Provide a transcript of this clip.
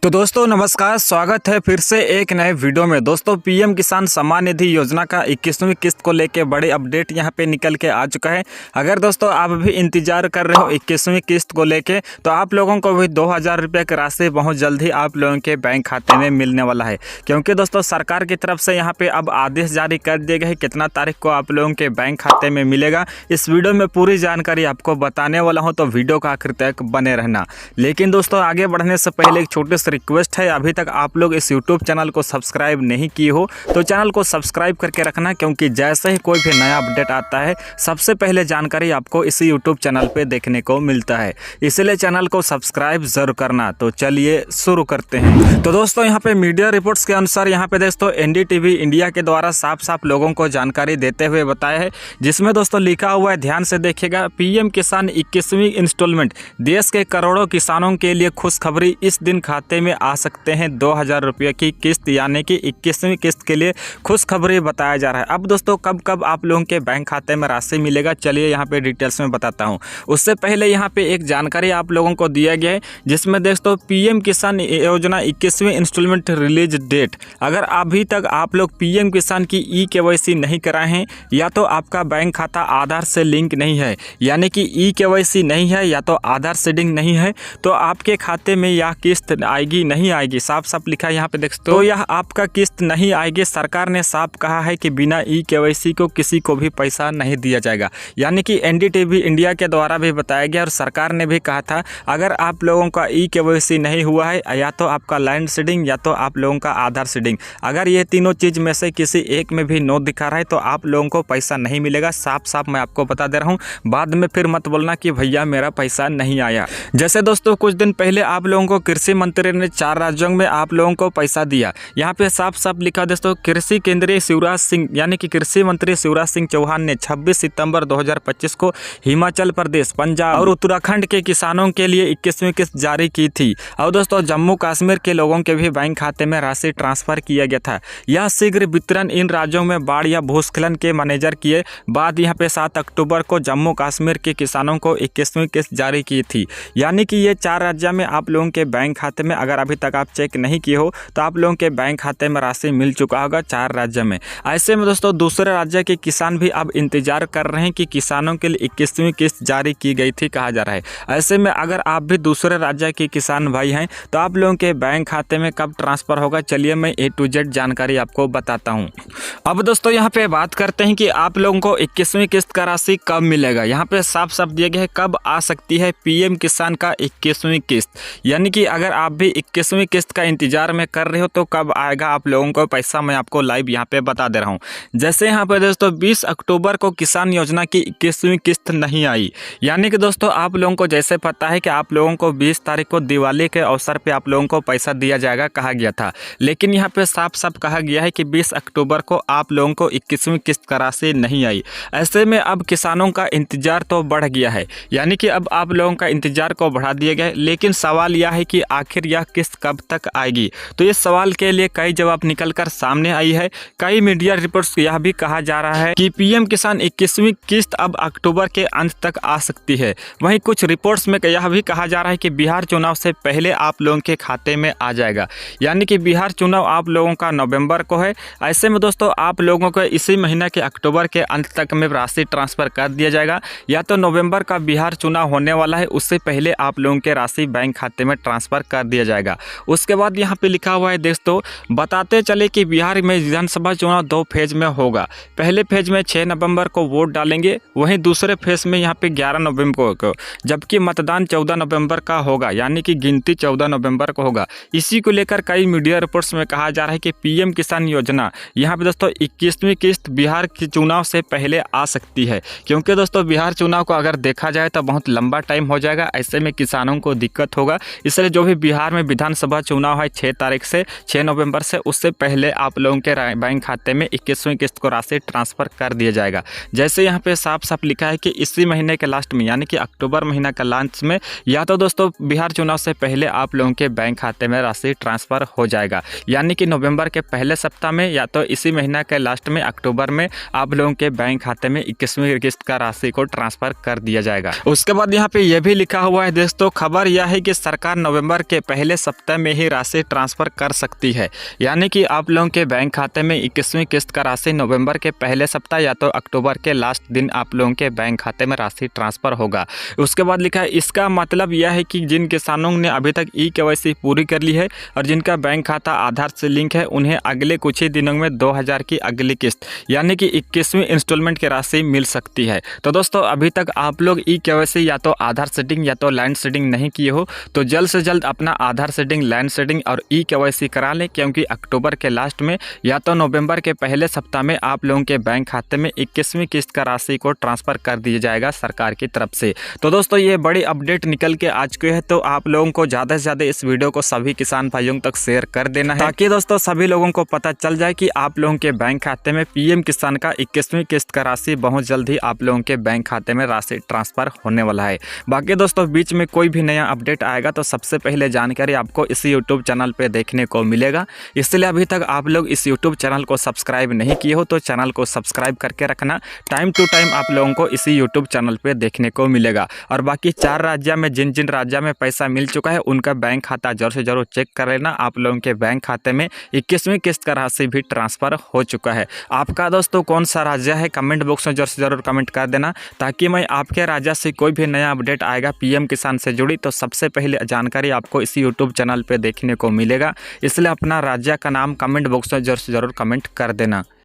तो दोस्तों नमस्कार, स्वागत है फिर से एक नए वीडियो में। दोस्तों पीएम किसान सम्मान निधि योजना का 21वीं किस्त को लेके बड़े अपडेट यहां पे निकल के आ चुका है। अगर दोस्तों आप भी इंतजार कर रहे हो 21वीं किस्त को लेके, तो आप लोगों को भी 2000 रुपये की राशि बहुत जल्द ही आप लोगों के बैंक खाते में मिलने वाला है। क्योंकि दोस्तों सरकार की तरफ से यहाँ पे अब आदेश जारी कर दिए गए हैं कितना तारीख को आप लोगों के बैंक खाते में मिलेगा। इस वीडियो में पूरी जानकारी आपको बताने वाला हूँ, तो वीडियो का आखिर तक बने रहना। लेकिन दोस्तों आगे बढ़ने से पहले एक छोटी सी रिक्वेस्ट है, अभी तक आप लोग इस YouTube चैनल को सब्सक्राइब नहीं किए हो तो चैनल को सब्सक्राइब करके रखना, क्योंकि जैसे ही कोई भी नया अपडेट आता है सबसे पहले जानकारी आपको इसी YouTube चैनल पे देखने को मिलता है, इसलिए चैनल को सब्सक्राइब जरूर करना। तो चलिए शुरू करते हैं। तो दोस्तों यहाँ पे मीडिया रिपोर्ट्स के अनुसार यहाँ पे दोस्तों NDTV इंडिया के द्वारा साफ साफ लोगों को जानकारी देते हुए बताया है, जिसमें दोस्तों लिखा हुआ है, ध्यान से देखिएगा। पीएम किसान 21वीं इंस्टॉलमेंट, देश के करोड़ों किसानों के लिए खुशखबरी, इस दिन खाते में आ सकते हैं 2000 रुपये की किस्त, यानी कि 21वीं किस्त के लिए खुशखबरी बताया जा रहा है। अब दोस्तों कब कब आप लोगों के बैंक खाते में राशि मिलेगा, चलिए यहाँ पे डिटेल्स में बताता हूँ। उससे पहले यहाँ पे एक जानकारी आप लोगों को दिया गया है, जिसमें दोस्तों पीएम किसान योजना 21वीं इंस्टॉलमेंट रिलीज डेट। अगर अभी तक आप लोग पीएम किसान की KYC नहीं कराए हैं, या तो आपका बैंक खाता आधार से लिंक नहीं है, यानी कि KYC नहीं है, या तो आधार सीडिंग नहीं है, तो आपके खाते में यह किस्त आएगी नहीं आएगी। साफ साफ लिखा है यहाँ पे देख, तो यह आपका किस्त नहीं आएगी। सरकार ने साफ कहा है कि बिना KYC को किसी को भी पैसा नहीं दिया जाएगा, यानी कि NDTV इंडिया के द्वारा भी बताया गया और सरकार ने भी कहा था, अगर आप लोगों का KYC नहीं हुआ है, या तो आपका लैंड सीडिंग या तो आप लोगों का आधार सीडिंग, अगर ये तीनों चीज़ में से किसी एक में भी नो दिखा रहा है तो आप लोगों को पैसा नहीं मिलेगा। साफ साफ मैं आपको बता दे रहा हूँ, बाद में फिर मत बोलना कि भैया मेरा पैसा नहीं आया। जैसे दोस्तों कुछ दिन पहले आप लोगों को कृषि मंत्री ने 4 राज्यों में आप लोगों को पैसा दिया। यहाँ पे साफ साफ लिखा दोस्तों, कृषि केंद्रीय शिवराज सिंह यानी कि कृषि मंत्री शिवराज सिंह चौहान ने 26 सितंबर 2025 को हिमाचल प्रदेश, पंजाब और उत्तराखंड के किसानों के लिए 21वीं किस्त जारी की थी। और दोस्तों जम्मू कश्मीर के लोगों के भी बैंक खाते में राशि ट्रांसफर किया गया था। यह शीघ्र वितरण इन राज्यों में बाढ़ या भूस्खलन के मैनेजर किए बाद यहाँ पे 7 अक्टूबर को जम्मू कश्मीर के किसानों को 21वीं किस्त जारी की थी। यानी कि ये 4 राज्य में आप लोगों के बैंक खाते में, अगर अभी तक आप चेक नहीं किए हो तो आप लोगों के बैंक खाते में राशि मिल चुका होगा 4 राज्य में। ऐसे में दोस्तों दूसरे राज्य के किसान भी अब इंतजार कर रहे हैं कि किसानों के लिए 21वीं किस्त जारी की गई थी, कहा जा रहा है। ऐसे में अगर आप भी दूसरे राज्य के किसान भाई हैं तो आप लोगों के बैंक खाते में कब ट्रांसफर होगा, चलिए मैं A to Z जानकारी आपको बताता हूँ। अब दोस्तों यहाँ पे बात करते हैं कि आप लोगों को 21वीं किस्त का राशि कब मिलेगा। यहाँ पे साफ साफ दिया गया है कब आ सकती है पीएम किसान का 21वीं किस्त, यानी कि अगर आप भी 21वीं किस्त का इंतजार में कर रहे हो तो कब आएगा आप लोगों को पैसा, मैं आपको लाइव यहाँ पे बता दे रहा हूँ। जैसे यहाँ पे दोस्तों 20 अक्टूबर को किसान योजना की 21वीं किस्त नहीं आई, यानी कि दोस्तों आप लोगों को जैसे पता है कि आप लोगों को 20 तारीख को दिवाली के अवसर पे आप लोगों को पैसा दिया जाएगा कहा गया था, लेकिन यहाँ पे साफ साफ कहा गया है कि 20 अक्टूबर को आप लोगों को 21वीं किस्त का राशि नहीं आई। ऐसे में अब किसानों का इंतजार तो बढ़ गया है, यानी कि अब आप लोगों का इंतजार को बढ़ा दिया गया है। लेकिन सवाल यह है कि आखिर यह किस्त कब तक आएगी, तो इस सवाल के लिए कई जवाब निकलकर सामने आई है। कई मीडिया रिपोर्ट्स यह भी कहा जा रहा है कि पीएम किसान 21वीं किस्त अब अक्टूबर के अंत तक आ सकती है। वहीं कुछ रिपोर्ट्स में यह भी कहा जा रहा है कि बिहार चुनाव से पहले आप लोगों के खाते में आ जाएगा, यानी कि बिहार चुनाव आप लोगों का नवंबर को है। ऐसे में दोस्तों आप लोगों को इसी महीने के अक्टूबर के अंत तक में राशि ट्रांसफर कर दिया जाएगा, या तो नवंबर का बिहार चुनाव होने वाला है उससे पहले आप लोगों के राशि बैंक खाते में ट्रांसफर कर दिया जाएगा। उसके बाद यहाँ पे लिखा हुआ है दोस्तों, बताते चले कि बिहार में विधानसभा चुनाव 2 फेज में होगा। पहले फेज में 6 नवंबर को वोट डालेंगे, वहीं दूसरे फेज में यहाँ पे 11 नवंबर को, जबकि मतदान 14 नवंबर का होगा, यानी कि गिनती 14 नवंबर को होगा। इसी को लेकर कई मीडिया रिपोर्ट्स में कहा जा रहा है कि पीएम किसान योजना यहाँ पे दोस्तों 21वीं किस्त बिहार के चुनाव से पहले आ सकती है, क्योंकि दोस्तों बिहार चुनाव को अगर देखा जाए तो बहुत लंबा टाइम हो जाएगा। ऐसे में किसानों को दिक्कत होगा, इसलिए जो भी बिहार में विधानसभा चुनाव है 6 तारीख से 6 नवंबर से, उससे पहले आप लोगों के बैंक खाते में 21वीं किस्त को राशि ट्रांसफर कर दिया जाएगा। जैसे यहाँ पे साफ साफ लिखा है कि इसी महीने के लास्ट में, यानी कि अक्टूबर महीना का लास्ट में, या तो दोस्तों बिहार चुनाव से पहले आप लोगों के बैंक खाते में राशि ट्रांसफर हो जाएगा, यानी कि नवंबर के पहले सप्ताह में या तो इसी महीना के लास्ट में अक्टूबर में आप लोगों के बैंक खाते में 21वीं किस्त का राशि को ट्रांसफर कर दिया जाएगा। उसके बाद यहाँ पे यह भी लिखा हुआ है दोस्तों, खबर यह है कि सरकार नवंबर के पहले पहले सप्ताह में ही राशि ट्रांसफ़र कर सकती है। यानी कि आप लोगों के बैंक खाते में 21वीं किस्त का राशि नवंबर के पहले सप्ताह या तो अक्टूबर के लास्ट दिन आप लोगों के बैंक खाते में राशि ट्रांसफ़र होगा। उसके बाद लिखा है इसका मतलब यह है कि जिन किसानों ने अभी तक ई-केवाईसी पूरी कर ली है और जिनका बैंक खाता आधार से लिंक है, उन्हें अगले कुछ ही दिनों में 2000 की अगली किस्त यानी कि 21वीं इंस्टॉलमेंट की राशि मिल सकती है। तो दोस्तों अभी तक आप लोग ई-केवाईसी या तो आधार सेटिंग या तो लैंड सेटिंग नहीं किए हो तो जल्द से जल्द अपना आधार सेटिंग, लैंड सेटिंग और ई-केवाईसी करा लें, क्योंकि अक्टूबर के लास्ट में या तो नवंबर के पहले सप्ताह में आप लोगों के बैंक खाते में 21वीं किस्त का राशि को ट्रांसफ़र कर दिया जाएगा सरकार की तरफ से। तो दोस्तों ये बड़ी अपडेट निकल के आ चुकी है, तो आप लोगों को ज़्यादा से ज़्यादा इस वीडियो को सभी किसान भाइयों तक शेयर कर देना है, ताकि दोस्तों सभी लोगों को पता चल जाए कि आप लोगों के बैंक खाते में पीएम किसान का 21वीं किस्त का राशि बहुत जल्द ही आप लोगों के बैंक खाते में राशि ट्रांसफ़र होने वाला है। बाकी दोस्तों बीच में कोई भी नया अपडेट आएगा तो सबसे पहले जानकारी आपको इसी यूट्यूब चैनल पर देखने को मिलेगा। इसलिए अभी तक आप लोग इस यूट्यूब चैनल को सब्सक्राइब नहीं किए हो तो चैनल को सब्सक्राइब करके रखना। टाइम टू टाइम आप लोगों को इसी यूट्यूब चैनल पे देखने को मिलेगा। और बाकी 4 राज्य में जिन जिन राज्य में पैसा मिल चुका है उनका बैंक खाता जरूर से जरूर चेक कर लेना। आप लोगों के बैंक खाते में 21वीं किस्त का राशि भी ट्रांसफ़र हो चुका है। आपका दोस्तों कौन सा राज्य है कमेंट बॉक्स में जरूर से जरूर कमेंट कर देना, ताकि मैं आपके राज्य से कोई भी नया अपडेट आएगा पीएम किसान से जुड़ी तो सबसे पहले जानकारी आपको इसी यूट्यूब चैनल पर देखने को मिलेगा। इसलिए अपना राज्य का नाम कमेंट बॉक्स में जरूर से जरूर कमेंट कर देना।